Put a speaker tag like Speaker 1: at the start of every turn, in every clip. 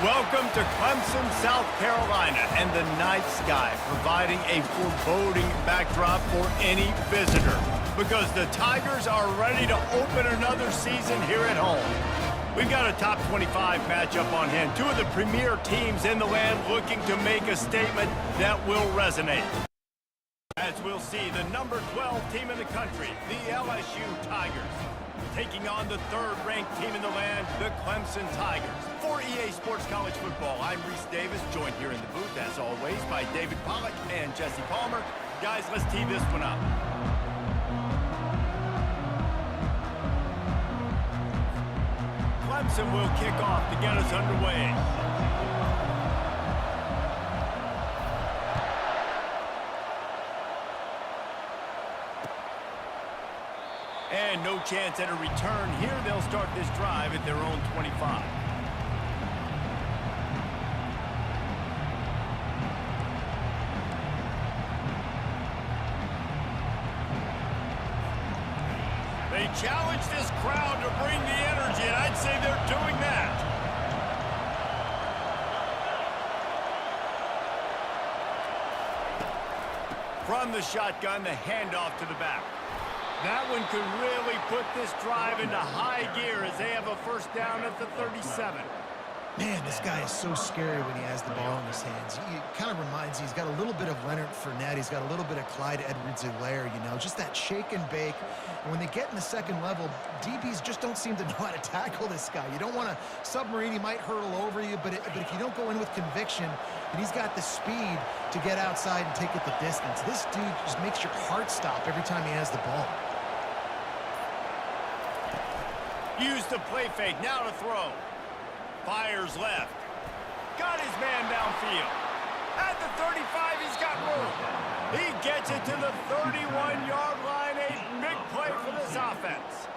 Speaker 1: Welcome to Clemson, South Carolina, and the night sky providing a foreboding backdrop for any visitor because the Tigers are ready to open another season here at home. We've got a top 25 matchup on hand, two of the premier teams in the land looking to make a statement that will resonate. As we'll see, the number 12 team in the country, the LSU Tigers, taking on the third-ranked team in the land, the Clemson Tigers. For EA Sports College Football, I'm Reese Davis, joined here in the booth, as always, by David Pollack and Jesse Palmer. Guys, let's tee this one up. Clemson will kick off to get us underway. And no chance at a return here. They'll start this drive at their own 25. They challenge this crowd to bring the energy, and I'd say they're doing that. From the shotgun, the handoff to the back. That one could really put this drive into high gear as they have a first down at the 37.
Speaker 2: Man, this guy is so scary when he has the ball in his hands. He kind of reminds me, he's got a little bit of Leonard Fournette. He's got a little bit of Clyde Edwards-Helaire, you know, just that shake and bake. And when they get in the second level, DBs just don't seem to know how to tackle this guy. You don't want to submarine. He might hurtle over you, but if you don't go in with conviction, and he's got the speed to get outside and take it the distance, this dude just makes your heart stop every time he has the ball.
Speaker 1: Use the play fake, now to throw. Fires left. Got his man downfield. At the 35, he's got room. He gets it to the 31-yard line. A big play for this offense.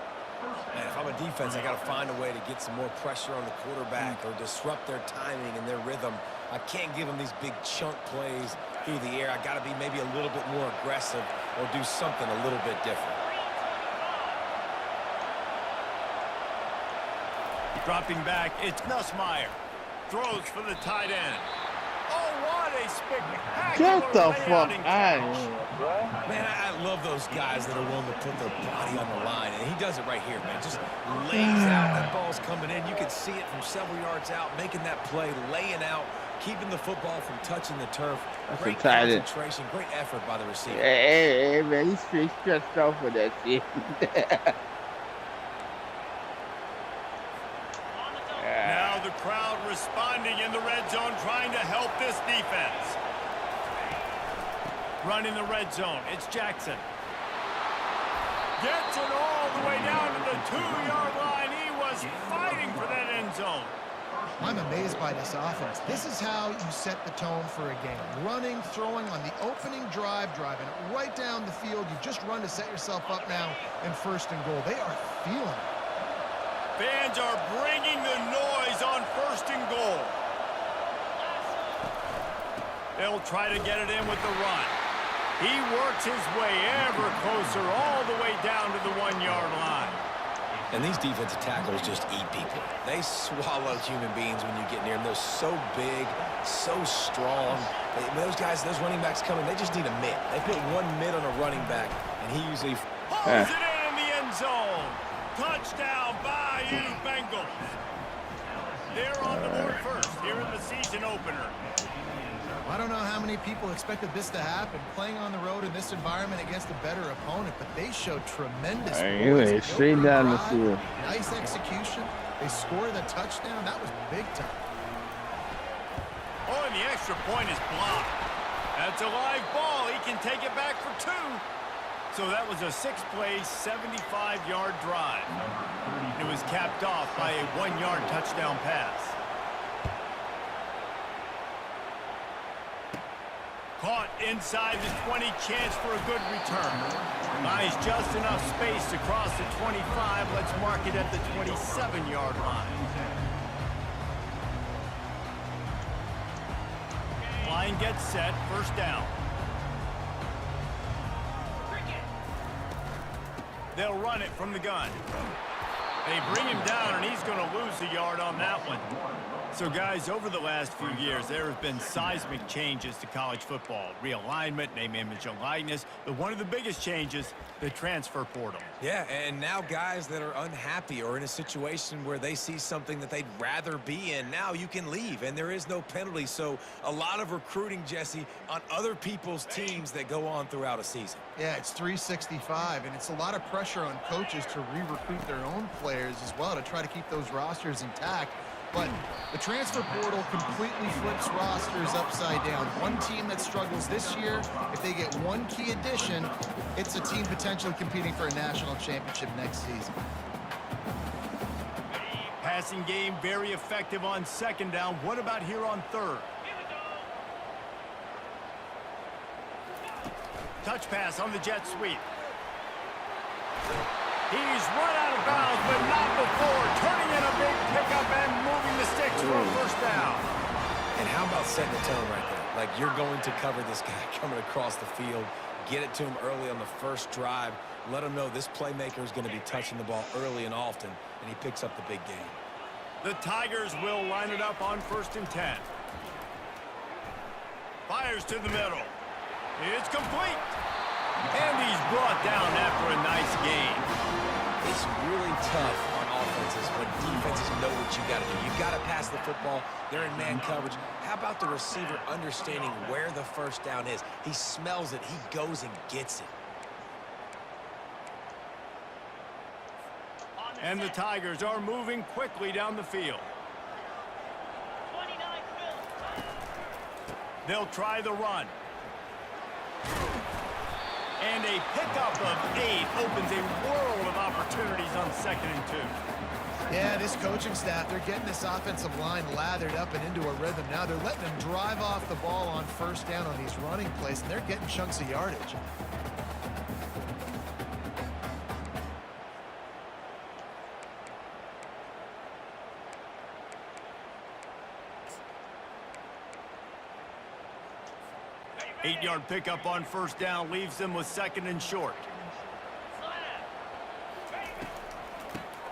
Speaker 3: Man, if I'm a defense, I got to find a way to get some more pressure on the quarterback or disrupt their timing and their rhythm. I can't give them these big chunk plays through the air. I got to be maybe a little bit more aggressive or do something a little bit different.
Speaker 1: Dropping back, it's Nussmeier. Throws for the tight end. Oh, what a spectacular
Speaker 4: Get the fuck
Speaker 1: layouting
Speaker 4: out
Speaker 1: catch.
Speaker 4: of here.
Speaker 3: Man, I love those guys that are willing to put their body on the line, and he does it right here, man. Just lays out. That ball's coming in. You can see it from several yards out, making that play, laying out, keeping the football from touching the turf. Great concentration, great effort by the receiver.
Speaker 4: Hey, man, he's straight stressed out for that shit.
Speaker 1: Now the crowd responding in the red zone, trying to help this defense. Running the red zone, it's Jackson. Gets it all the way down to the 2-yard line. He was fighting for that end zone.
Speaker 2: I'm amazed by this offense. This is how you set the tone for a game. Running, throwing on the opening drive, driving right down the field. You just run to set yourself up now in first and goal. They are feeling it.
Speaker 1: Fans are bringing the noise on first and goal. They'll try to get it in with the run. He works his way ever closer all the way down to the 1-yard line.
Speaker 3: And these defensive tackles just eat people. They swallow human beings when you get near them. They're so big, so strong. Those guys, those running backs coming, they just need a mid. They put one mid on a running back, and he usually
Speaker 1: pulls it in the end zone. Touchdown, Bayou Bengals. They're on the board first here in the season opener.
Speaker 2: I don't know how many people expected this to happen, playing on the road in this environment against a better opponent, but they showed tremendous
Speaker 4: Anyway, straight down the field.
Speaker 2: Nice execution. They scored the touchdown. That was big time.
Speaker 1: Oh, and the extra point is blocked. That's a live ball. He can take it back for 2. So that was a 6-play, 75-yard drive. It was capped off by a 1-yard touchdown pass. Caught inside the 20, chance for a good return. Nice, just enough space to cross the 25. Let's mark it at the 27-yard line. Line gets set, first down. They'll run it from the gun. They bring him down, and he's going to lose a yard on that one. So, guys, over the last few years, there have been seismic changes to college football. Realignment, name, image, and likeness. But one of the biggest changes, the transfer portal.
Speaker 3: Yeah, and now guys that are unhappy or in a situation where they see something that they'd rather be in, now you can leave, and there is no penalty. So a lot of recruiting, Jesse, on other people's teams that go on throughout a season.
Speaker 2: Yeah, it's 365, and it's a lot of pressure on coaches to re-recruit their own players as well to try to keep those rosters intact. But the transfer portal completely flips rosters upside down. One team that struggles this year, if they get one key addition, it's a team potentially competing for a national championship next season.
Speaker 1: Passing game very effective on second down. What about here on third? Touch pass on the jet sweep. He's run out of bounds, but not before. Turning in a big pickup and moving the sticks for a first down.
Speaker 3: And how about setting the tone right there? Like, you're going to cover this guy coming across the field, get it to him early on the first drive, let him know this playmaker is going to be touching the ball early and often, and he picks up the big game.
Speaker 1: The Tigers will line it up on 1st and 10. Fires to the middle. It's complete. And he's brought down after a nice gain.
Speaker 3: It's really tough on offenses when defenses know what you got to do. You got to pass the football. They're in man coverage. How about the receiver understanding where the first down is? He smells it. He goes and gets it.
Speaker 1: And the Tigers are moving quickly down the field. They'll try the run. And a pickup of 8 opens a world of opportunities on 2nd and 2.
Speaker 2: Yeah, this coaching staff, they're getting this offensive line lathered up and into a rhythm. Now they're letting them drive off the ball on first down on these running plays, and they're getting chunks of yardage.
Speaker 1: Eight-yard pickup on first down leaves them with 2nd and short.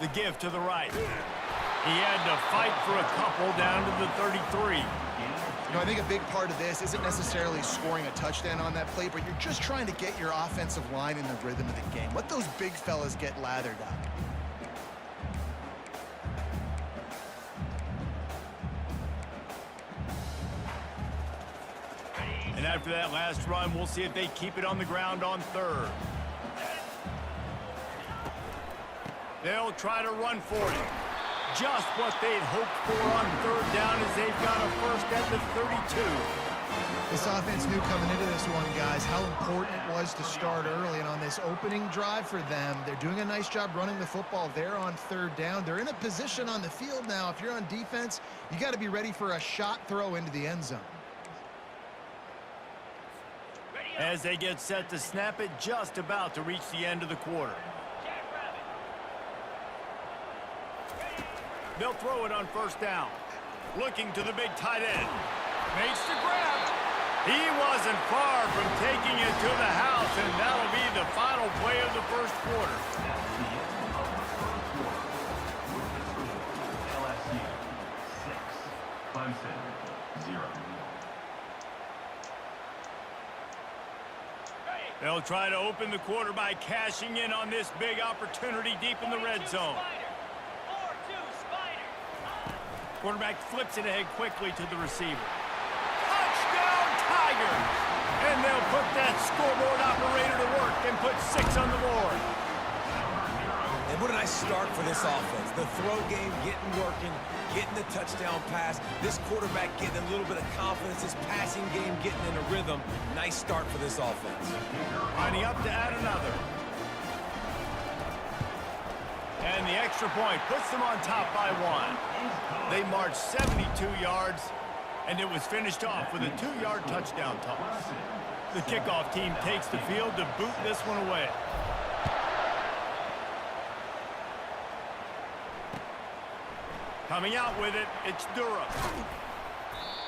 Speaker 1: The give to the right. He had to fight for a couple down to the 33.
Speaker 2: You know, I think a big part of this isn't necessarily scoring a touchdown on that play, but you're just trying to get your offensive line in the rhythm of the game. Let those big fellas get lathered up.
Speaker 1: And after that last run, we'll see if they keep it on the ground on 3rd. They'll try to run for it. Just what they'd hoped for on 3rd down as they've got a first at the 32.
Speaker 2: This offense knew coming into this one, guys, how important it was to start early. And on this opening drive for them, they're doing a nice job running the football there on 3rd down. They're in a position on the field now. If you're on defense, you got to be ready for a shot throw into the end zone.
Speaker 1: As they get set to snap it, just about to reach the end of the quarter. They'll throw it on first down. Looking to the big tight end. Makes the grab. He wasn't far from taking it to the house, and that'll be the final play of the first quarter.
Speaker 5: LSU 6, Clemson 0.
Speaker 1: They'll try to open the quarter by cashing in on this big opportunity deep in the red zone. Quarterback flips it ahead quickly to the receiver. Touchdown, Tigers! And they'll put that scoreboard operator to work and put 6 on the board.
Speaker 3: And what a nice start for this offense. The throw game getting working, getting the touchdown pass. This quarterback getting a little bit of confidence. This passing game getting in a rhythm. Nice start for this offense.
Speaker 1: Lining up to add another. And the extra point puts them on top by 1. They marched 72 yards, and it was finished off with a 2-yard touchdown toss. The kickoff team takes the field to boot this one away. Coming out with it, it's Durham.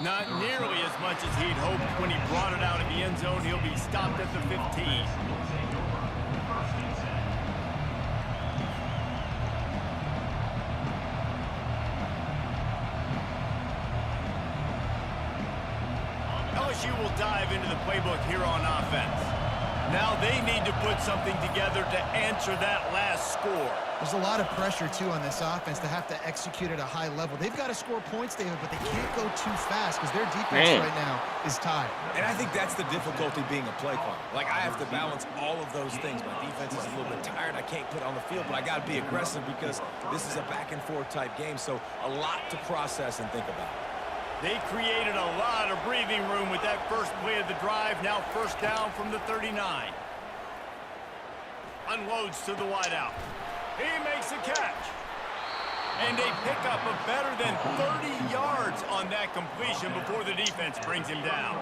Speaker 1: Not nearly as much as he'd hoped when he brought it out of the end zone. He'll be stopped at the 15. LSU will dive into the playbook here on offense. Now they need to put something together to answer that last score.
Speaker 2: There's a lot of pressure, too, on this offense to have to execute at a high level. They've got to score points, David, but they can't go too fast because their defense right now is tied.
Speaker 3: And I think that's the difficulty being a play caller. Like, I have to balance all of those things. My defense is a little bit tired. I can't put it on the field, but I got to be aggressive because this is a back-and-forth type game, so a lot to process and think about.
Speaker 1: They created a lot of breathing room with that first play of the drive. Now first down from the 39. Unloads to the wideout. He makes a catch. And a pickup of better than 30 yards on that completion before the defense brings him down.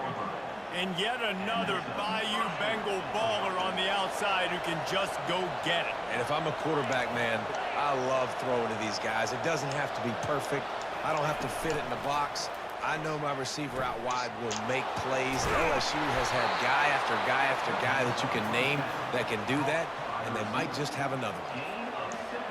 Speaker 1: And yet another Bayou Bengal baller on the outside who can just go get it.
Speaker 3: And if I'm a quarterback, man, I love throwing to these guys. It doesn't have to be perfect. I don't have to fit it in the box. I know my receiver out wide will make plays. LSU has had guy after guy after guy that you can name that can do that, and they might just have another one.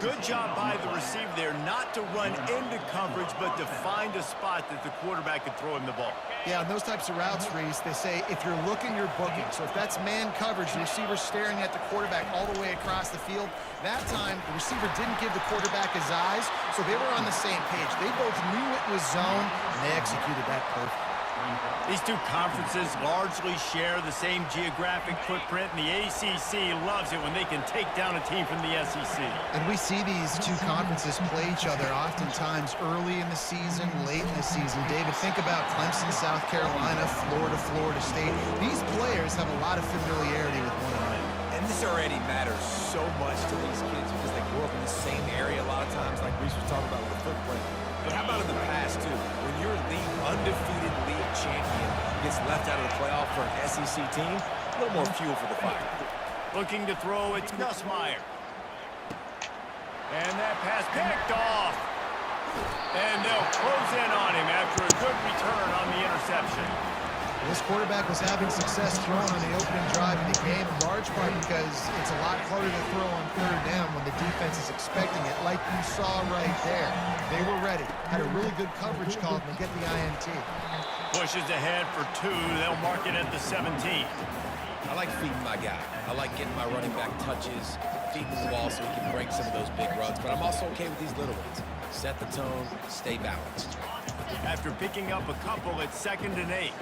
Speaker 1: Good job by the receiver there not to run into coverage, but to find a spot that the quarterback could throw him the ball.
Speaker 2: Yeah, on those types of routes, Reese, they say if you're looking, you're booking. So if that's man coverage, the receiver's staring at the quarterback all the way across the field. That time, the receiver didn't give the quarterback his eyes, so they were on the same page. They both knew it was zone, and they executed that perfectly.
Speaker 1: These two conferences largely share the same geographic footprint, and the ACC loves it when they can take down a team from the SEC.
Speaker 2: And we see these two conferences play each other oftentimes early in the season, late in the season. David, think about Clemson, South Carolina, Florida, Florida State. These players have a lot of familiarity with one another.
Speaker 3: And this already matters so much to these kids because they grew up in the same area a lot of times, like Reese was talking about with the footprint. But how about in the past, too? When your undefeated league champion gets left out of the playoff for an SEC team, a little more fuel for the fire.
Speaker 1: Looking to throw, it's Nussmeier. And that pass picked off. And they'll close in on him after a good return on the interception.
Speaker 2: This quarterback was having success throwing on the opening drive of the game, in large part because it's a lot harder to throw on third down when the defense is expecting it, like you saw right there. They were ready, had a really good coverage call, and they get the INT.
Speaker 1: Pushes ahead for 2. They'll mark it at the 17.
Speaker 3: I like feeding my guy. I like getting my running back touches, feeding the ball so he can break some of those big runs, but I'm also okay with these little ones. Set the tone, stay balanced.
Speaker 1: After picking up a couple at 2nd and 8.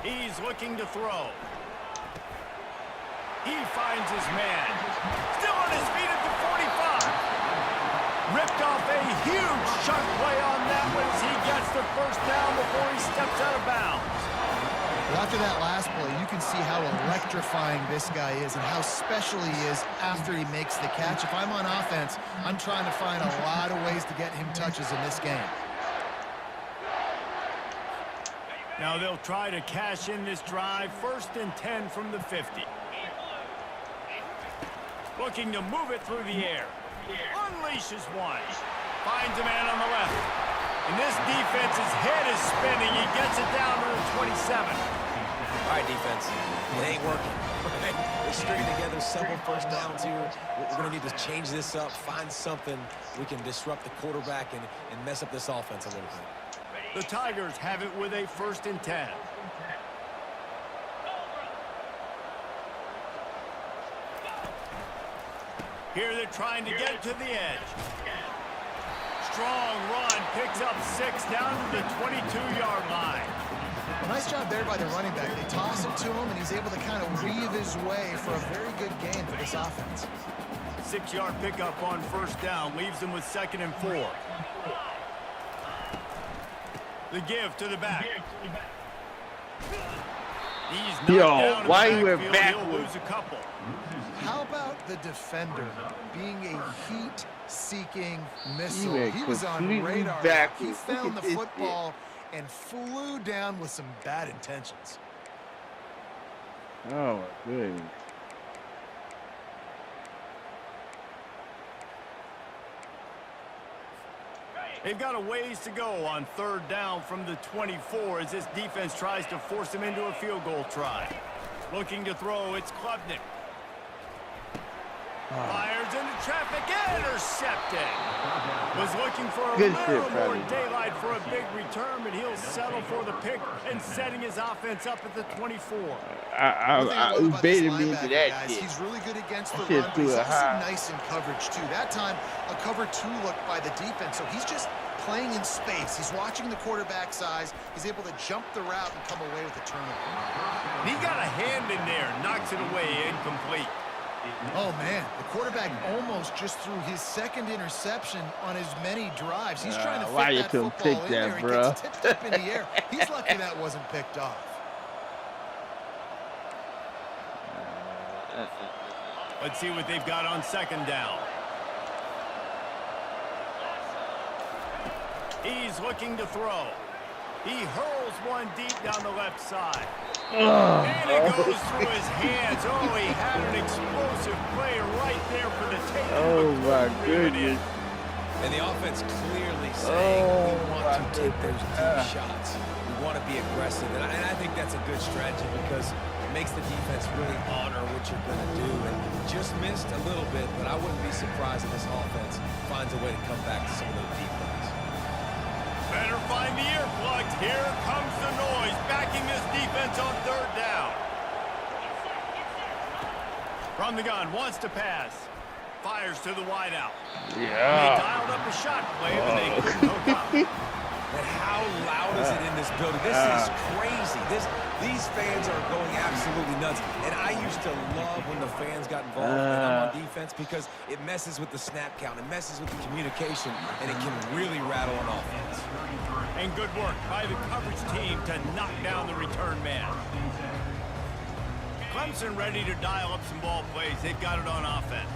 Speaker 1: He's looking to throw. He finds his man. Still on his feet at the 45. Ripped off a huge chunk play on that one as he gets the first down before he steps out of bounds.
Speaker 2: Well, after that last play, you can see how electrifying this guy is and how special he is after he makes the catch. If I'm on offense, I'm trying to find a lot of ways to get him touches in this game.
Speaker 1: Now they'll try to cash in this drive. 1st and 10 from the 50. Looking to move it through the air. Unleashes one. Finds a man on the left. And this defense's head is spinning. He gets it down to the 27.
Speaker 3: All right, defense. It ain't working. We're stringing together several first downs here. We're going to need to change this up, find something we can disrupt the quarterback and mess up this offense a little bit.
Speaker 1: The Tigers have it with a 1st and 10. Here they're trying to get to the edge. Strong run, picks up 6 down to the 22-yard line.
Speaker 2: Well, nice job there by the running back. They toss it to him, and he's able to kind of weave his way for a very good gain for this offense.
Speaker 1: 6-yard pickup on 1st down, leaves them with 2nd and 4. The give to the back. He's knocked down
Speaker 4: why
Speaker 1: in
Speaker 4: you
Speaker 1: the
Speaker 4: went
Speaker 1: backfield. He'll
Speaker 4: backwards?
Speaker 1: lose a couple.
Speaker 2: How about the defender being a heat-seeking missile?
Speaker 4: went
Speaker 2: He was on
Speaker 4: completely
Speaker 2: radar.
Speaker 4: backwards.
Speaker 2: He found the
Speaker 4: Look at this
Speaker 2: football and flew down with some bad intentions.
Speaker 4: Oh, my goodness.
Speaker 1: They've got a ways to go on 3rd down from the 24 as this defense tries to force him into a field goal try. Looking to throw, it's Klubnik. Fires into traffic, intercepted. Was looking for a
Speaker 4: Good
Speaker 1: little
Speaker 4: shit,
Speaker 1: more
Speaker 4: buddy.
Speaker 1: daylight for a big return, but he'll settle for the pick and setting his offense up at the 24.
Speaker 2: One thing I love
Speaker 4: I
Speaker 2: about this
Speaker 4: baited me into
Speaker 2: linebacker,
Speaker 4: that
Speaker 2: guys,
Speaker 4: shit.
Speaker 2: he's really good against the
Speaker 4: That shit
Speaker 2: run, but
Speaker 4: too
Speaker 2: he's also
Speaker 4: high.
Speaker 2: nice in coverage, too. That time, a cover 2 look by the defense, so he's just playing in space. He's watching the quarterback's eyes. He's able to jump the route and come away with a turnover.
Speaker 1: He got a hand in there, knocks it away, incomplete.
Speaker 2: Oh, man, the quarterback almost just threw his second interception on as many drives. He's trying to fit
Speaker 4: why you
Speaker 2: that
Speaker 4: couldn't
Speaker 2: football
Speaker 4: pick
Speaker 2: in
Speaker 4: that,
Speaker 2: there.
Speaker 4: bro?
Speaker 2: It gets tipped up in the air. He's lucky that wasn't picked off.
Speaker 1: Let's see what they've got on second down. He's looking to throw. He hurls one deep down the left side. And it goes through his hands. Oh, he had an explosive play right there for the taking.
Speaker 4: Oh, my goodness.
Speaker 3: And the offense clearly saying we want to take those deep shots. We want to be aggressive. And I think that's a good strategy because it makes the defense really honor what you're going to do. And just missed a little bit, but I wouldn't be surprised if this offense finds a way to come back to some of those deep runs.
Speaker 1: Better find the earplugs. Here comes the noise, backing this defense on third down. From the gun, wants to pass. Fires to the wideout. They dialed up a shot play, but they couldn't hook up.
Speaker 3: And how loud is it in this building? This is crazy. These fans are going absolutely nuts. And I used to love when the fans got involved and I'm on defense because it messes with the snap count. It messes with the communication, and it can really rattle an offense.
Speaker 1: And good work by the coverage team to knock down the return man. Clemson ready to dial up some ball plays. They've got it on offense.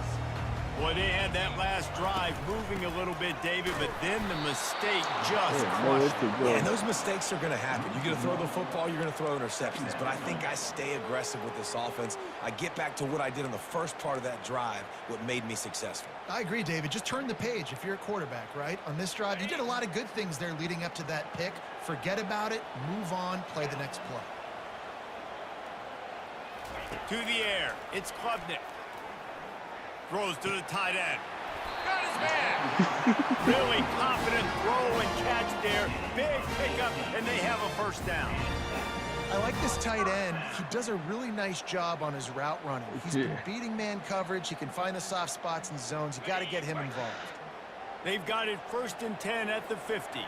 Speaker 1: Boy, they had that last drive moving a little bit, David, but then the mistake just crushed them.
Speaker 3: Yeah, and those mistakes are going to happen. You're going to throw the football, you're going to throw interceptions. But I think I stay aggressive with this offense. I get back to what I did on the first part of that drive, what made me successful.
Speaker 2: I agree, David. Just turn the page if you're a quarterback, right? On this drive, you did a lot of good things there leading up to that pick. Forget about it, move on, play the next play.
Speaker 1: To the air, it's Klubnik. Throws to the tight end. Got his man. Really confident throw and catch there. Big pickup, and they have a first down.
Speaker 2: I like this tight end. He does a really nice job on his route running. He's been beating man coverage. He can find the soft spots and zones. You got to get him involved.
Speaker 1: They've got it 1st and 10 at the 50.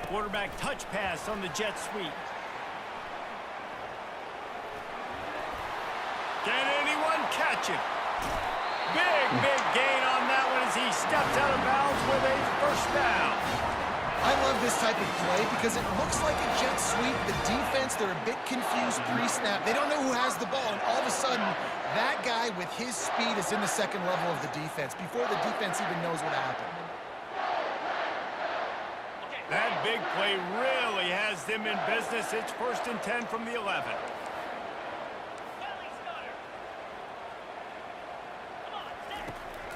Speaker 1: Quarterback touch pass on the jet sweep. Can anyone catch him? Big gain on that one as he steps out of bounds with a first down.
Speaker 2: I love this type of play because it looks like a jet sweep. The defense, they're a bit confused pre-snap. They don't know who has the ball, and all of a sudden, that guy with his speed is in the second level of the defense before the defense even knows what happened.
Speaker 1: That big play really has them in business. It's 1st and 10 from the 11.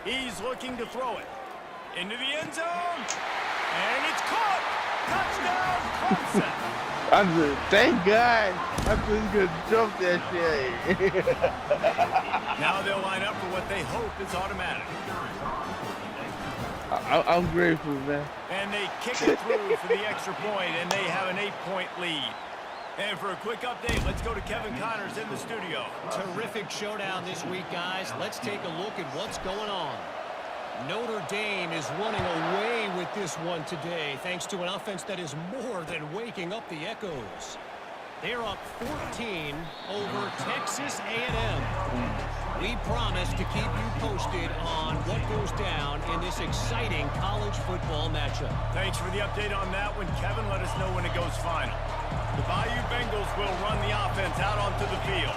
Speaker 1: He's looking to throw it into the end zone, and it's caught. Touchdown, Clemson.
Speaker 4: Thank God. I'm just going to jump that shit.
Speaker 1: Now they'll line up for what they hope is automatic.
Speaker 4: I'm grateful, man.
Speaker 1: And they kick it through for the extra point, and they have an 8-point lead. And for a quick update, let's go to Kevin Connors in the studio.
Speaker 6: Terrific showdown this week, guys. Let's take a look at what's going on. Notre Dame is running away with this one today, thanks to an offense that is more than waking up the echoes. They're up 14 over Texas A&M. We promise to keep you posted on what goes down in this exciting college football matchup.
Speaker 1: Thanks for the update on that one, Kevin. Let us know when it goes final. The Bayou Bengals will run the offense out onto the field.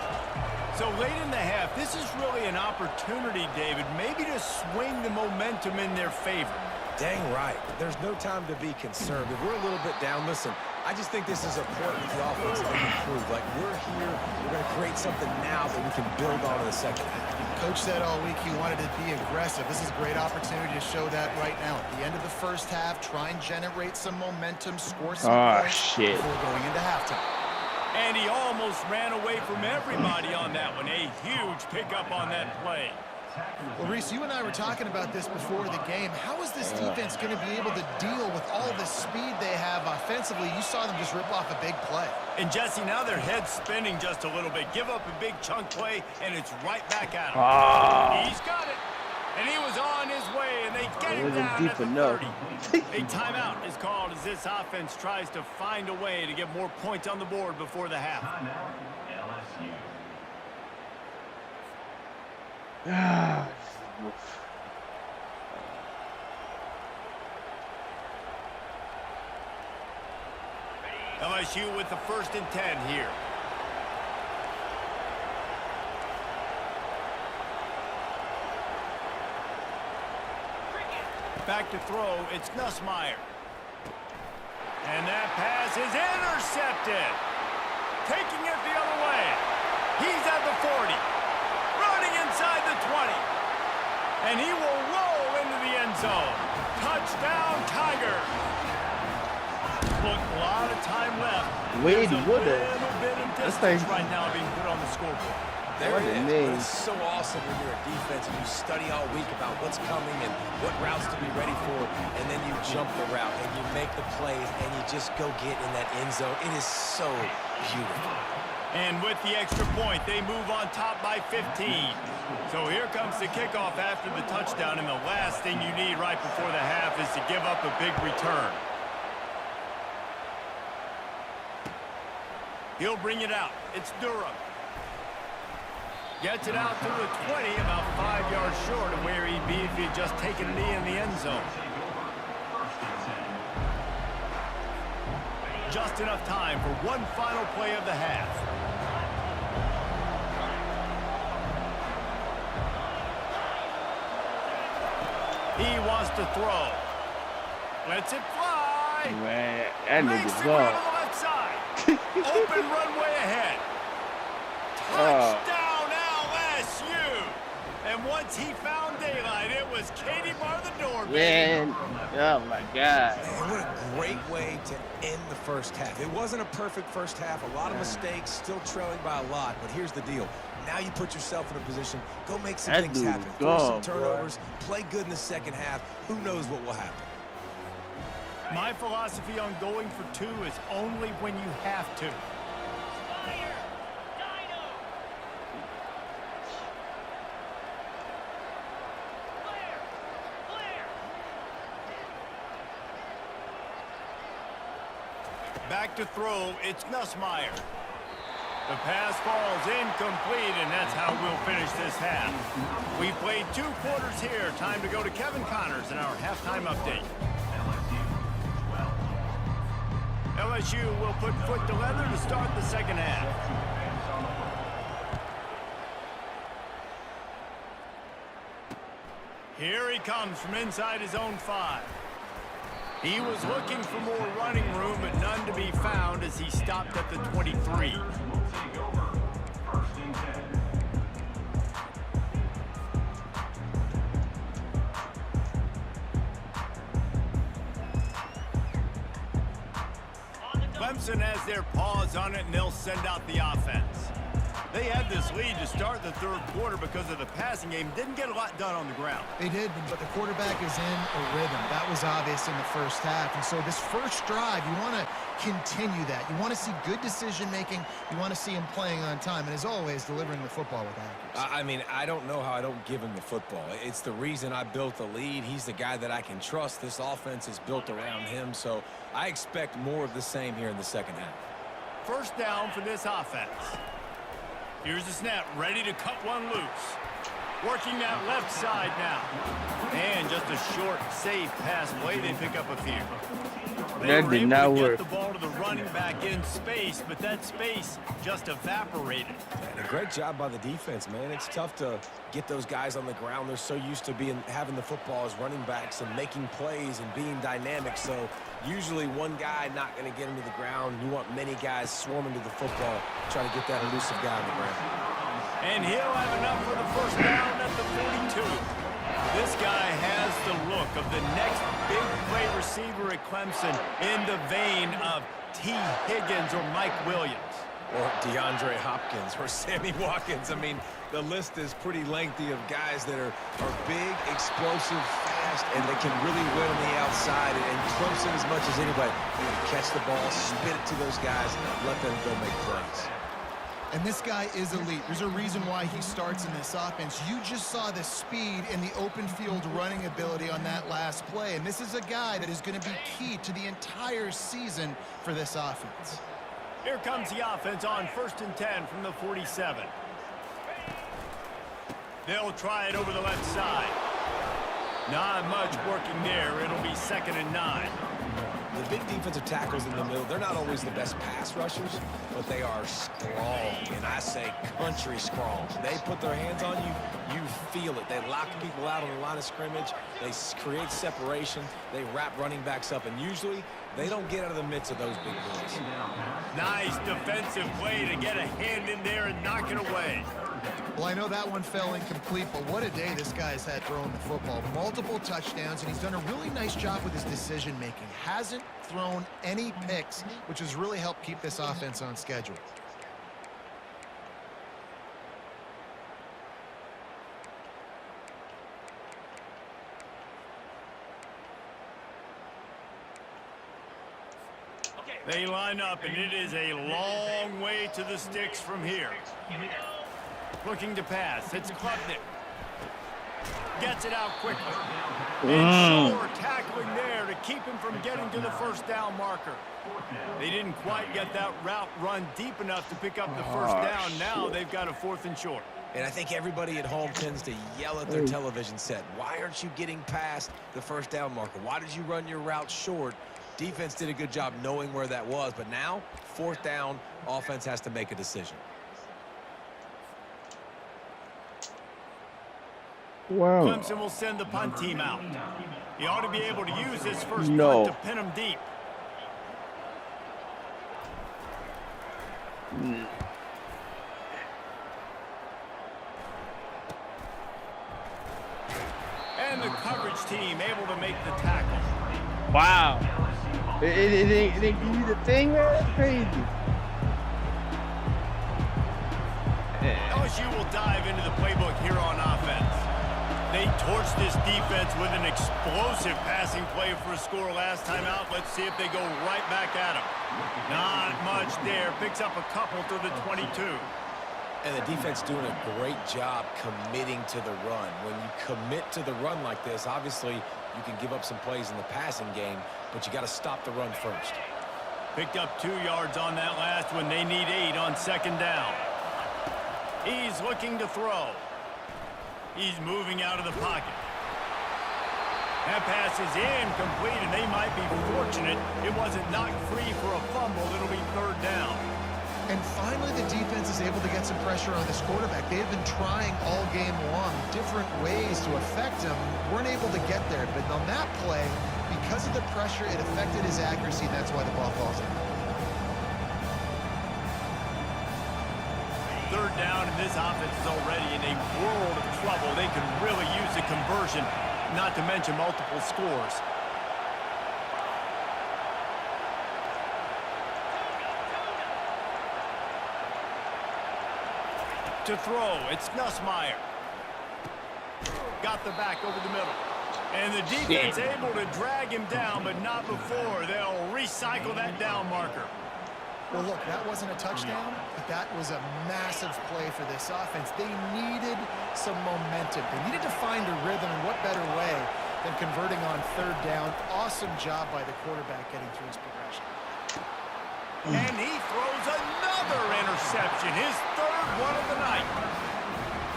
Speaker 1: So late in the half, this is really an opportunity, David, maybe to swing the momentum in their favor.
Speaker 3: Dang right. There's no time to be concerned. If we're a little bit down, listen, I just think this is important for the offense to improve. Like, we're here, we're going to create something now that we can build on in the second half.
Speaker 2: Coach said all week he wanted to be aggressive. This is a great opportunity to show that right now. At the end of the first half, try and generate some momentum, score some points before going into halftime.
Speaker 1: And he almost ran away from everybody on that one. A huge pickup on that play.
Speaker 2: Well, Reese, you and I were talking about this before the game. How is this defense going to be able to deal with all the speed they have offensively? You saw them just rip off a big play.
Speaker 1: And, Jesse, now their head's spinning just a little bit. Give up a big chunk play, and it's right back at him. He's got it. And he was on his way, and they get him down at the 30. A timeout is called as this offense tries to find a way to get more points on the board before the half.
Speaker 5: LSU.
Speaker 1: LSU with the 1st and 10 here. Back to throw, it's Nussmeier. And that pass is intercepted. Taking it the other way. He's at the 40. Running inside the 20. And he will roll into the end zone. Touchdown, Tiger. Look, a lot of time left.
Speaker 4: Wade
Speaker 1: There's a
Speaker 4: Woodard.
Speaker 1: little bit of
Speaker 4: That's
Speaker 1: distance
Speaker 4: like-
Speaker 1: right now being put on the scoreboard.
Speaker 3: There
Speaker 4: What
Speaker 3: it
Speaker 4: a
Speaker 3: is.
Speaker 4: name.
Speaker 3: But it's so awesome when you're a defense and you study all week about what's coming and what routes to be ready for, and then you jump the route and you make the plays and you just go get in that end zone. It is so beautiful.
Speaker 1: And with the extra point, they move on top by 15. So here comes the kickoff after the touchdown, and the last thing you need right before the half is to give up a big return. He'll bring it out. It's Durham. Gets it out to the 20, about 5 yards short of where he'd be if he'd just taken a knee in the end zone. Just enough time for one final play of the half. He wants to throw. Lets it fly.
Speaker 4: Man, that
Speaker 1: Makes
Speaker 4: nigga's
Speaker 1: the run
Speaker 4: gone.
Speaker 1: on the left side. Open runway ahead. Touchdown LSU. And once he found daylight, it was Katie bar the door, baby.
Speaker 4: Man, oh my God.
Speaker 3: And what a great way to end the first half. It wasn't a perfect first half. A lot of mistakes, still trailing by a lot. But here's the deal. Now you put yourself in a position. Go make some
Speaker 4: That
Speaker 3: things
Speaker 4: dude's
Speaker 3: happen. Force some
Speaker 4: gone,
Speaker 3: turnovers. Play good in the second half. Who knows what will happen?
Speaker 1: My philosophy on going for two is only when you have to. Back to throw, it's Nussmeier. The pass falls incomplete, and that's how we'll finish this half. We played 2 quarters here. Time to go to Kevin Connors in our halftime update. LSU will put foot to leather to start the second half. Here he comes from inside his own 5. He was looking for more running room, but none to be found as he stopped at the 23. Clemson has their paws on it, and they'll send out the offense. They had this lead to start the third quarter because of the passing game. Didn't get a lot done on the ground.
Speaker 2: They did, but the quarterback is in a rhythm. That was obvious in the first half. And so this first drive, you want to continue that. You want to see good decision-making. You want to see him playing on time. And as always, delivering the football with accuracy.
Speaker 3: I mean, I don't know how I don't give him the football. It's the reason I built the lead. He's the guy that I can trust. This offense is built around him, so I expect more of the same here in the second half.
Speaker 1: First down for this offense. Here's the snap, ready to cut one loose. Working that left side now. And just a short, safe pass play. They pick up a few. They were able to get the ball to the running back in space, but that space just evaporated.
Speaker 3: And a great job by the defense, man. It's tough to get those guys on the ground. They're so used to having the football as running backs and making plays and being dynamic. So usually one guy not going to get him to the ground. You want many guys swarming to the football, try to get that elusive guy on the ground.
Speaker 1: And he'll have enough for the first down at the 42. This guy has the look of the next big play receiver at Clemson in the vein of T. Higgins or Mike Williams.
Speaker 3: or DeAndre Hopkins or Sammy Watkins. I mean, the list is pretty lengthy of guys that are big, explosive, fast, and they can really win on the outside. And Clemson, as much as anybody, you know, catch the ball, spit it to those guys, and let them go make plays.
Speaker 2: And this guy is elite. There's a reason why he starts in this offense. You just saw the speed and the open field running ability on that last play. And this is a guy that is going to be key to the entire season for this offense.
Speaker 1: Here comes the offense on 1st and 10 from the 47. They'll try it over the left side. Not much working there. It'll be 2nd and 9.
Speaker 3: The big defensive tackles in the middle, they're not always the best pass rushers, but they are strong, and I say country strong. They put their hands on you, you feel it. They lock people out on the line of scrimmage. They create separation. They wrap running backs up, and usually they don't get out of the midst of those big boys.
Speaker 1: Nice defensive play to get a hand in there and knock it away.
Speaker 2: Well, I know that one fell incomplete, but what a day this guy's had throwing the football. Multiple touchdowns, and he's done a really nice job with his decision-making. Hasn't thrown any picks, which has really helped keep this offense on schedule.
Speaker 1: They line up, and it is a long way to the sticks from here. Looking to pass. It's Klubnik. Gets it out quickly. And Shore tackling there to keep him from getting to the 1st down marker. They didn't quite get that route run deep enough to pick up the 1st down. Now they've got a 4th and short.
Speaker 3: And I think everybody at home tends to yell at their television set. Why aren't you getting past the 1st down marker? Why did you run your route short? Defense did a good job knowing where that was, but now 4th down, offense has to make a decision.
Speaker 4: Wow.
Speaker 1: Clemson will send the punt team out. He ought to be able to use his first punt to pin him deep. And the coverage team able to make the tackle.
Speaker 4: Wow. It didn't give you the thing, man? That's crazy.
Speaker 1: LSU will dive into the playbook here on offense. They torched this defense with an explosive passing play for a score last time out. Let's see if they go right back at him. Not much there. Picks up a couple to the 22.
Speaker 3: And the defense doing a great job committing to the run. When you commit to the run like this, obviously you can give up some plays in the passing game, but you got to stop the run first.
Speaker 1: Picked up 2 yards on that last one. They need 8 on 2nd down. He's looking to throw. He's moving out of the pocket. That pass is incomplete, and they might be fortunate it wasn't knocked free for a fumble. It'll be 3rd down.
Speaker 2: And finally, the defense is able to get some pressure on this quarterback. They have been trying all game long different ways to affect him. Weren't able to get there. But on that play, because of the pressure, it affected his accuracy. That's why the ball falls in.
Speaker 1: 3rd down, and this offense is already in a world of trouble. They could really use a conversion, not to mention multiple scores. To throw, it's Nussmeier. Got the back over the middle. And the defense able to drag him down, but not before. They'll recycle that down marker.
Speaker 2: Well, look, that wasn't a touchdown, but that was a massive play for this offense. They needed some momentum. They needed to find a rhythm, and what better way than converting on 3rd down. Awesome job by the quarterback getting through his progression.
Speaker 1: And he throws another interception, his 3rd one of the night.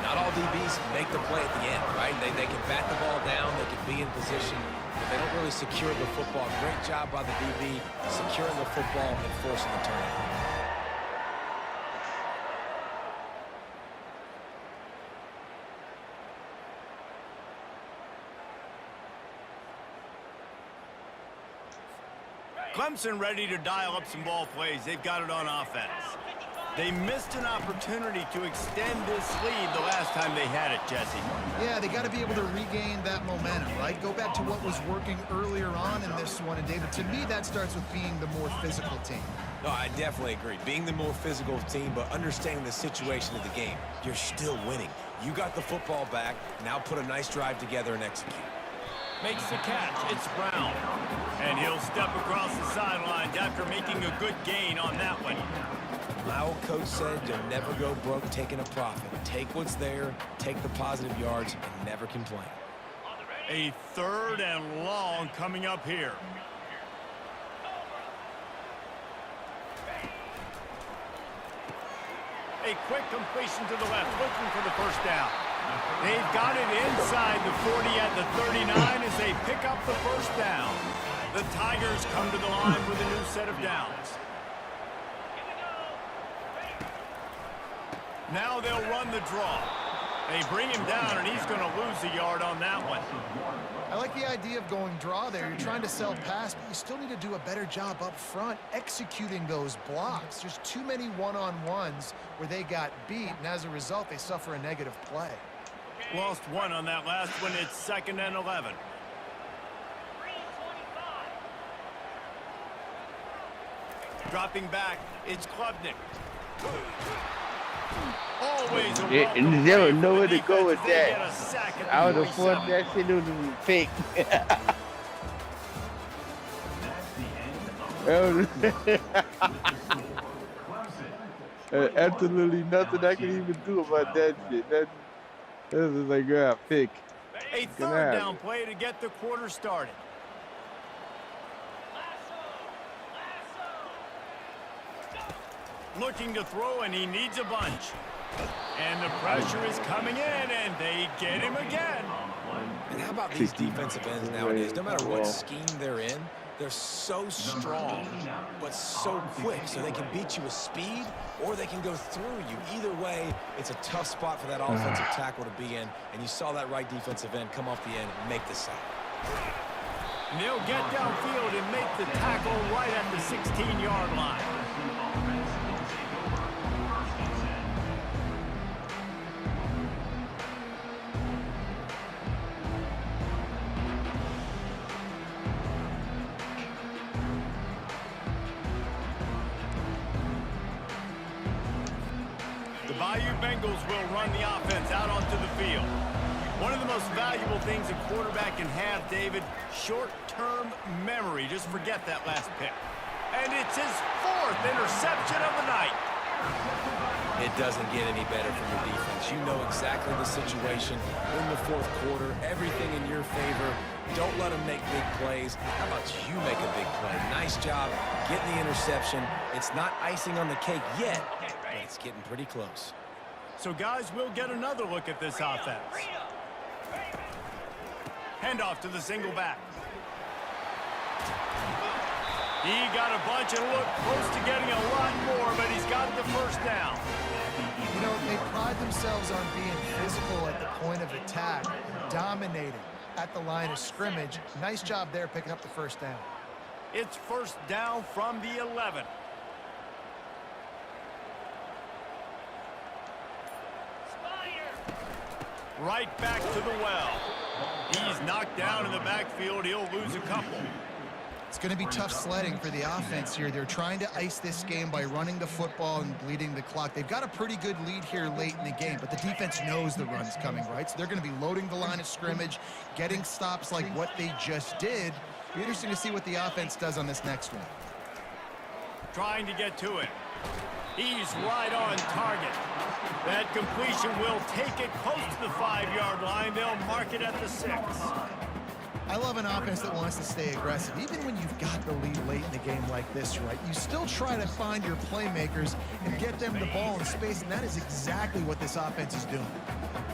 Speaker 3: Not all DBs make the play at the end, right? They can bat the ball down, they can be in position, but they don't really secure the football. Great job by the DB securing the football and forcing the turnover.
Speaker 1: Clemson ready to dial up some ball plays. They've got it on offense. They missed an opportunity to extend this lead the last time they had it, Jesse.
Speaker 2: Yeah, they got to be able to regain that momentum, right? Go back to what was working earlier on in this one. And, David, to me, that starts with being the more physical team.
Speaker 3: No, I definitely agree. Being the more physical team, but understanding the situation of the game. You're still winning. You got the football back. Now put a nice drive together and execute.
Speaker 1: Makes the catch. It's Brown. And he'll step across the sidelines after making a good gain on that one.
Speaker 3: My old coach said you'll never go broke taking a profit. Take what's there, take the positive yards, and never complain.
Speaker 1: A 3rd and long coming up here. A quick completion to the left, looking for the first down. They've got it inside the 40 at the 39 as they pick up the first down. The Tigers come to the line with a new set of downs. Now they'll run the draw. They bring him down, and he's going to lose a yard on that one.
Speaker 2: I like the idea of going draw there. You're trying to sell pass, but you still need to do a better job up front executing those blocks. There's too many one-on-ones where they got beat, and as a result, they suffer a negative play.
Speaker 1: Lost one on that last one. It's 2nd and 11. Dropping back, it's Klubnik. Always a
Speaker 4: You never know where to go with that. I would have thought that shit would have been fake. Absolutely nothing I can even do about that shit. This is like, fake.
Speaker 1: A 3rd down play to get the quarter started. Looking to throw, and he needs a bunch. And the pressure is coming in, and they get him again.
Speaker 3: And how about these defensive ends nowadays? No matter what scheme they're in, they're so strong, but so quick, so they can beat you with speed, or they can go through you. Either way, it's a tough spot for that offensive tackle to be in, and you saw that right defensive end come off the end and make the sack.
Speaker 1: And they'll get downfield and make the tackle right at the 16-yard line. The Bayou Bengals will run the offense out onto the field. One of the most valuable things a quarterback can have, David, short-term memory. Just forget that last pick. And it's his 4th interception of the night.
Speaker 3: It doesn't get any better from your defense. You know exactly the situation in the 4th quarter, everything in your favor. Don't let them make big plays. How about you make a big play? Nice job getting the interception. It's not icing on the cake yet, but it's getting pretty close.
Speaker 1: So, guys, we'll get another look at this offense. Handoff to the single back. He got a bunch and looked close to getting a lot more, but he's got the first down.
Speaker 2: You know, they pride themselves on being physical at the point of attack, dominating at the line of scrimmage. Nice job there picking up the first down.
Speaker 1: It's first down from the 11. Right back to the well. He's knocked down in the backfield. He'll lose a couple.
Speaker 2: It's going to be tough sledding for the offense here. They're trying to ice this game by running the football and bleeding the clock. They've got a pretty good lead here late in the game, but the defense knows the run's coming, right? So they're going to be loading the line of scrimmage, getting stops like what they just did. Be interesting to see what the offense does on this next one.
Speaker 1: Trying to get to it. He's right on target. That completion will take it close to the 5-yard line. They'll mark it at the 6.
Speaker 2: I love an offense that wants to stay aggressive. Even when you've got the lead late in the game like this, right, you still try to find your playmakers and get them the ball in space, and that is exactly what this offense is doing.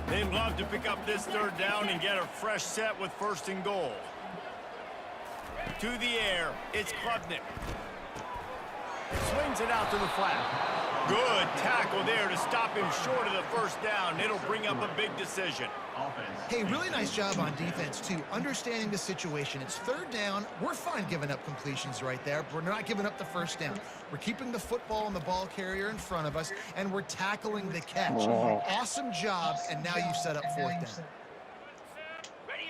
Speaker 1: They'd love to pick up this 3rd down and get a fresh set with 1st and goal. To the air, it's Klubnik. Swings it out to the flat. Good tackle there to stop him short of the first down. It'll bring up a big decision.
Speaker 2: Hey, really nice job on defense, too. Understanding the situation. It's third down. We're fine giving up completions right there. We're not giving up the first down. We're keeping the football and the ball carrier in front of us, and we're tackling the catch. Awesome job, and now you've set up fourth down.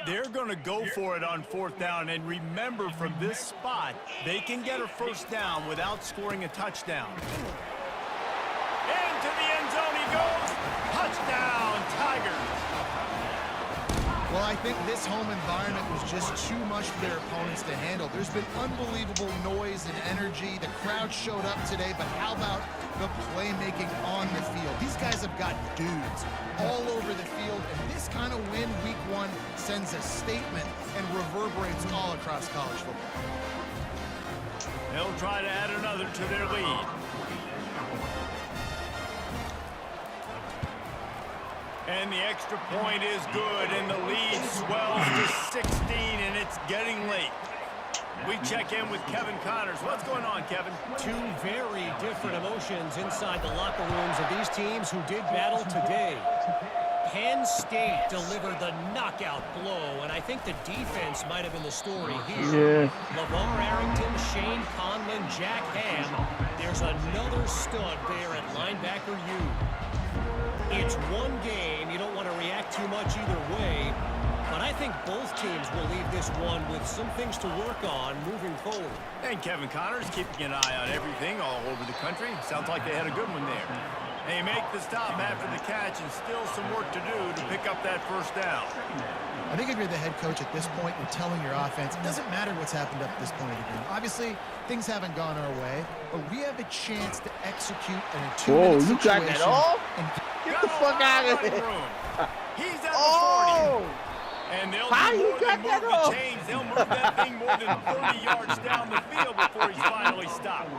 Speaker 1: They're going to go for it on fourth down, and remember, from this spot, they can get a first down without scoring a touchdown. Into the end zone he goes. Touchdown, Tigers.
Speaker 2: Well, I think this home environment was just too much for their opponents to handle. There's been unbelievable noise and energy. The crowd showed up today, but how about the playmaking on the field? These guys have got dudes all over the field, and this kind of win week one sends a statement and reverberates all across college football.
Speaker 1: They'll try to add another to their lead. And the extra point is good, and the lead swells to 16, and it's getting late. We check in with Kevin Connors. What's going on, Kevin?
Speaker 6: Two very different emotions inside the locker rooms of these teams who did battle today. Penn State delivered the knockout blow, and I think the defense might have been the story here. LeVar Arrington, Shane Conlon, Jack Ham. There's another stud there at linebacker U. It's one game. You don't want to react too much either way, but I think both teams will leave this one with some things to work on moving forward.
Speaker 1: And Kevin Connors keeping an eye on everything all over the country. Sounds like they had a good one there. They make the stop after the catch, and still some work to do to pick up that first down.
Speaker 2: I think if you're the head coach at this point, you're telling your offense, it doesn't matter what's happened up to this point of the game. Obviously, things haven't gone our way, but we have a chance to execute in a 2-minute situation.
Speaker 4: You got that off? Get the fuck out of here.
Speaker 1: He's at the 40. And they'll do more than move the chains. They'll move that thing more than 30 yards down the field before he's finally stopped.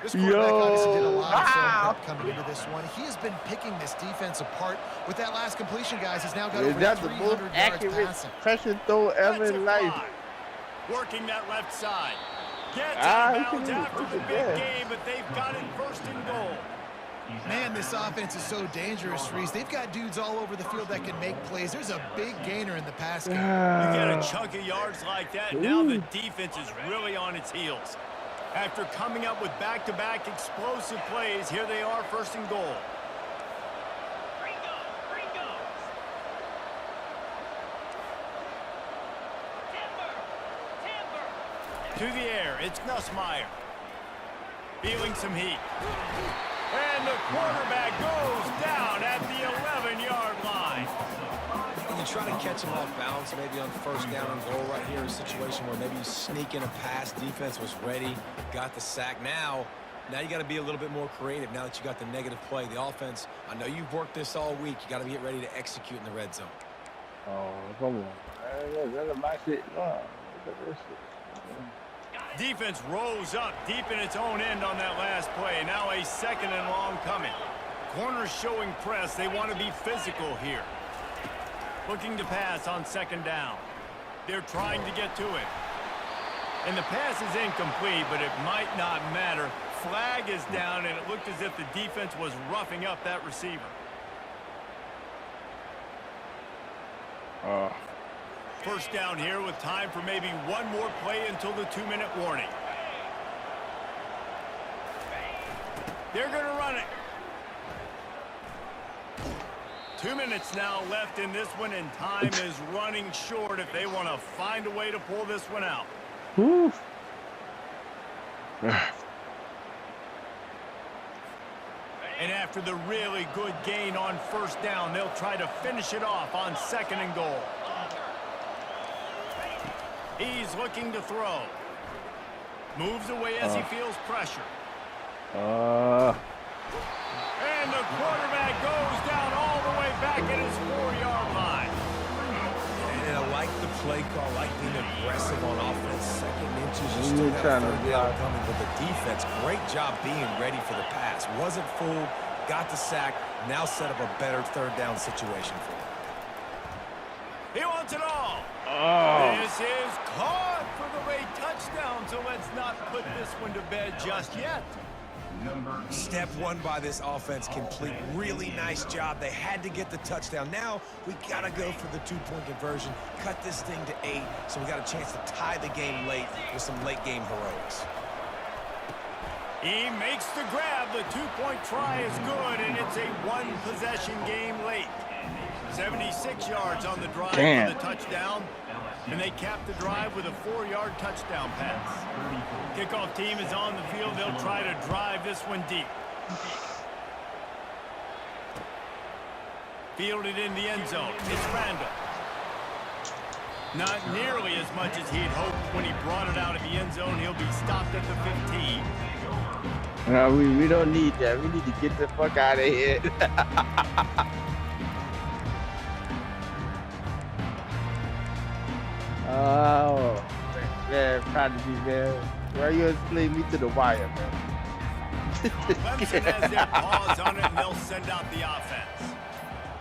Speaker 2: This quarterback obviously did a lot of film prep coming into this one. He has been picking this defense apart. With that last completion, guys, he's now got over 300 yards passing.
Speaker 4: Pressure throw ever in life.
Speaker 1: Working that left side. Gets out of bounds after the big game, but they've got it first and goal.
Speaker 2: Man, this offense is so dangerous, Reese. They've got dudes all over the field that can make plays. There's a big gainer in the pass game.
Speaker 1: You get a chunk of yards like that, now the defense is really on its heels. After coming up with back-to-back explosive plays, here they are, first and goal. To the air, it's Nussmeier. Feeling some heat. And the quarterback goes down at the 11-yard line.
Speaker 3: You try to catch him off balance, maybe on first down and goal right here, a situation where maybe you sneak in a pass, defense was ready, got the sack. Now you got to be a little bit more creative now that you got the negative play. The offense, I know you've worked this all week. You got to get ready to execute in the red zone.
Speaker 4: Oh, come on. That's my shit. Look at this shit.
Speaker 1: Defense rose up deep in its own end on that last play. Now a second and long coming. Corners showing press. They want to be physical here. Looking to pass on second down. They're trying to get to it. And the pass is incomplete, but it might not matter. Flag is down, and it looked as if the defense was roughing up that receiver. First down here with time for maybe one more play until the 2-minute warning. They're going to run it. 2 minutes now left in this one, and time is running short if they want to find a way to pull this one out. And after the really good gain on first down, they'll try to finish it off on second and goal. He's looking to throw. Moves away as he feels pressure. And the quarterback goes down all the way back at his 4-yard line.
Speaker 3: And I like the play call, like being aggressive on offense. Second inches, you still got third down coming, but the defense, great job being ready for the pass. Wasn't fooled, got the sack, now set up a better third down situation for him.
Speaker 1: He wants it all. This is caught for the late touchdown, so let's not put this one to bed just yet.
Speaker 3: Step one by this offense complete. Really nice job. They had to get the touchdown. Now we got to go for the two-point conversion, cut this thing to 8, so we got a chance to tie the game late with some late-game heroics.
Speaker 1: He makes the grab. The two-point try is good, and it's a one-possession game late. 76 yards on the drive for the touchdown, and they cap the drive with a 4-yard touchdown pass. Kickoff team is on the field. They'll try to drive this one deep. Fielded in the end zone. It's Randall. Not nearly as much as he'd hoped when he brought it out of the end zone. He'll be stopped at the 15.
Speaker 4: No, we don't need that. We need to get the fuck out of here. Oh, man, proud to be there. Why you explain me to the wire, man?
Speaker 1: Clemson has their paws on it, and they'll send out the offense.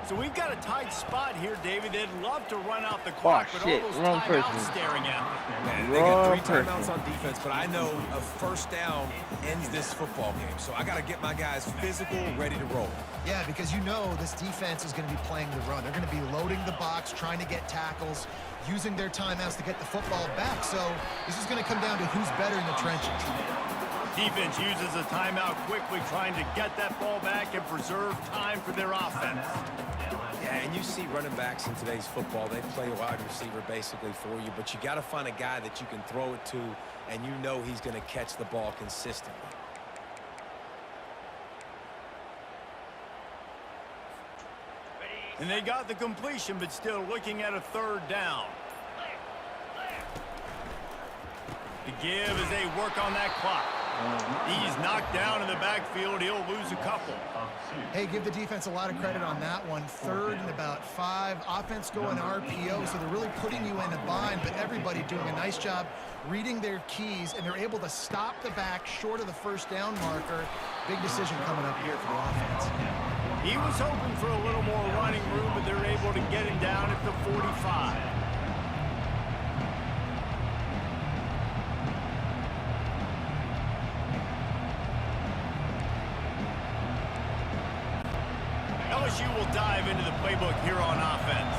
Speaker 1: So we've got a tight spot here, David. They'd love to run out the clock, but all those timeouts staring at them.
Speaker 3: Man, they got 3 timeouts on defense, but I know a first down ends this football game. So I got to get my guys physical, ready to roll.
Speaker 2: Yeah, because you know this defense is going to be playing the run. They're going to be loading the box, trying to get tackles, using their timeouts to get the football back. So this is going to come down to who's better in the trenches.
Speaker 1: Defense uses a timeout quickly, trying to get that ball back and preserve time for their offense.
Speaker 3: Yeah, and you see running backs in today's football, they play a wide receiver basically for you, but you got to find a guy that you can throw it to, and you know he's going to catch the ball consistently.
Speaker 1: And they got the completion, but still looking at a 3rd down. The give as they work on that clock. He's knocked down in the backfield. He'll lose a couple.
Speaker 2: Hey, give the defense a lot of credit on that one. 3rd and about 5. Offense going RPO, so they're really putting you in a bind, but everybody doing a nice job reading their keys, and they're able to stop the back short of the first down marker. Big decision coming up here for the offense.
Speaker 1: He was hoping for a little more running room, but they're able to get him down at the 45. LSU will dive into the playbook here on offense.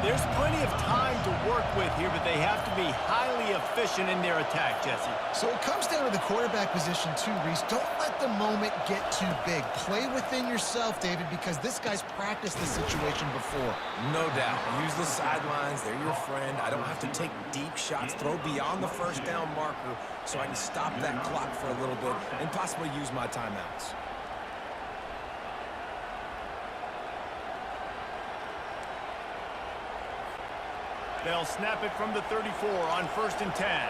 Speaker 1: There's plenty of time to work with here, but they have to be highly efficient in their attack, Jesse.
Speaker 2: So it comes down to the quarterback position too, Reese. Don't let the moment get too big. Play within yourself, David, because this guy's practiced this situation before.
Speaker 3: No doubt. Use the sidelines. They're your friend. I don't have to take deep shots. Throw beyond the first down marker so I can stop that clock for a little bit and possibly use my timeouts.
Speaker 1: They'll snap it from the 34 on 1st and 10.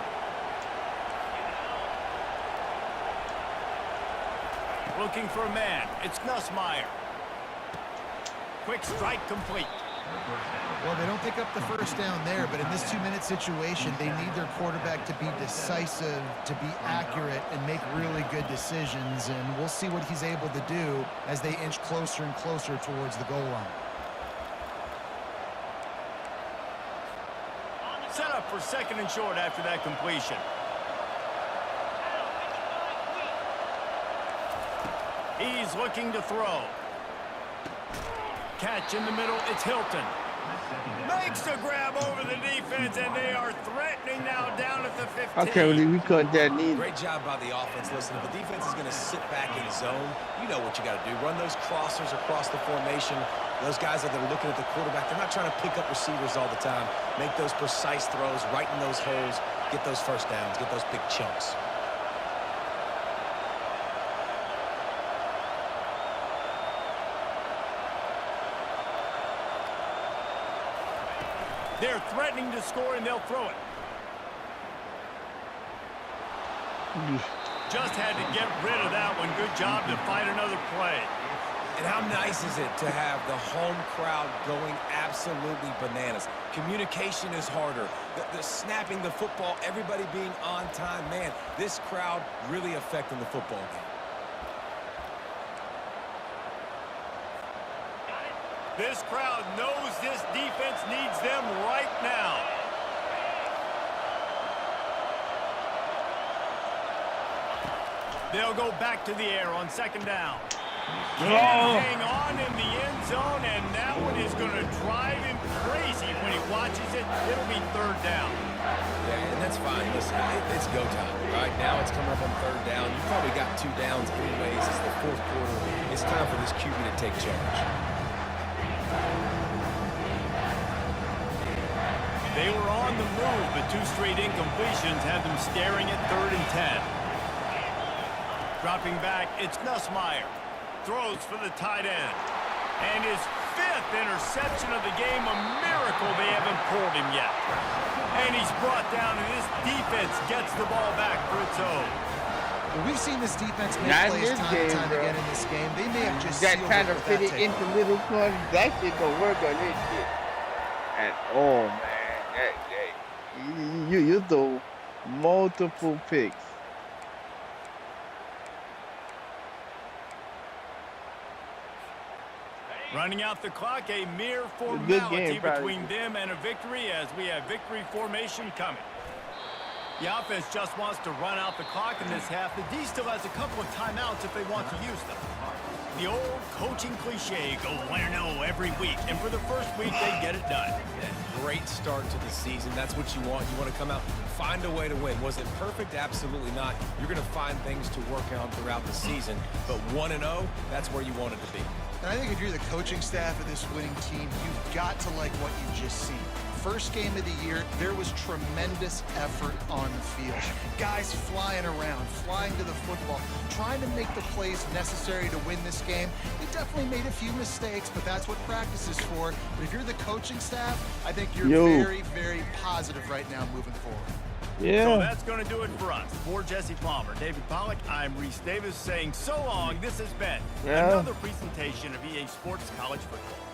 Speaker 1: Looking for a man. It's Nussmeier. Quick strike complete.
Speaker 2: Well, they don't pick up the first down there, but in this 2-minute situation, they need their quarterback to be decisive, to be accurate, and make really good decisions. And we'll see what he's able to do as they inch closer and closer towards the goal line.
Speaker 1: Set up for 2nd and short after that completion. He's looking to throw. Catch in the middle. It's Hilton. Makes the grab over the defense, and they are threatening now down at the 15.
Speaker 4: I can't believe we caught that neither.
Speaker 3: Great job by the offense. Listen, if the defense is going to sit back in zone, you know what you got to do. Run those crossers across the formation. Those guys that are looking at the quarterback, they're not trying to pick up receivers all the time. Make those precise throws, right in those holes, get those first downs, get those big chunks.
Speaker 1: They're threatening to score, and they'll throw it. Just had to get rid of that one. Good job to fight another play.
Speaker 3: And how nice is it to have the home crowd going absolutely bananas? Communication is harder. The snapping the football, everybody being on time. Man, this crowd really affecting the football game.
Speaker 1: This crowd knows this defense needs them right now. They'll go back to the air on second down.
Speaker 4: Oh.
Speaker 1: Can't hang on in the end zone, and that one is going to drive him crazy when he watches it. It'll be third down.
Speaker 3: Yeah, and that's fine. Listen, it's go time. Right now it's coming up on third down. You probably got 2 downs anyways. It's the fourth quarter. It's time for this QB to take charge.
Speaker 1: They were on the move, but 2 straight incompletions had them staring at 3rd and 10. Dropping back, it's Nussmeier. Throws for the tight end. And his 5th interception of the game, a miracle they haven't pulled him yet. And he's brought down, and this defense gets the ball back for its own.
Speaker 2: Well, we've seen this defense make
Speaker 4: Not
Speaker 2: plays
Speaker 4: this
Speaker 2: time
Speaker 4: game,
Speaker 2: and time
Speaker 4: bro.
Speaker 2: again in this game. They may have just
Speaker 4: That
Speaker 2: sealed
Speaker 4: kind
Speaker 2: it
Speaker 4: of
Speaker 2: with
Speaker 4: fit
Speaker 2: that
Speaker 4: it
Speaker 2: takeaway.
Speaker 4: into little corners. That shit gonna work on this shit at all, man. You throw multiple picks.
Speaker 1: Running out the clock, a mere
Speaker 4: good
Speaker 1: formality
Speaker 4: game, probably.
Speaker 1: between them and a victory as we have victory formation coming. The offense just wants to run out the clock in this half. The D still has a couple of timeouts if they want to use them. The old coaching cliche, go 1-0 every week, and for the first week, they get it done.
Speaker 3: Yeah, great start to the season. That's what you want. You want to come out, find a way to win. Was it perfect? Absolutely not. You're going to find things to work on throughout the season, but 1-0, that's where you want it to be.
Speaker 2: And I think if you're the coaching staff of this winning team, you've got to like what you've just seen. First game of the year, there was tremendous effort on the field. Guys flying around, flying to the football, trying to make the plays necessary to win this game. They definitely made a few mistakes, but that's what practice is for. But if you're the coaching staff, I think you're very, very positive right now moving forward.
Speaker 4: Yeah.
Speaker 1: So that's going to do it for us. For Jesse Palmer, David Pollack, I'm Reese Davis saying so long. This has been another presentation of EA Sports College Football.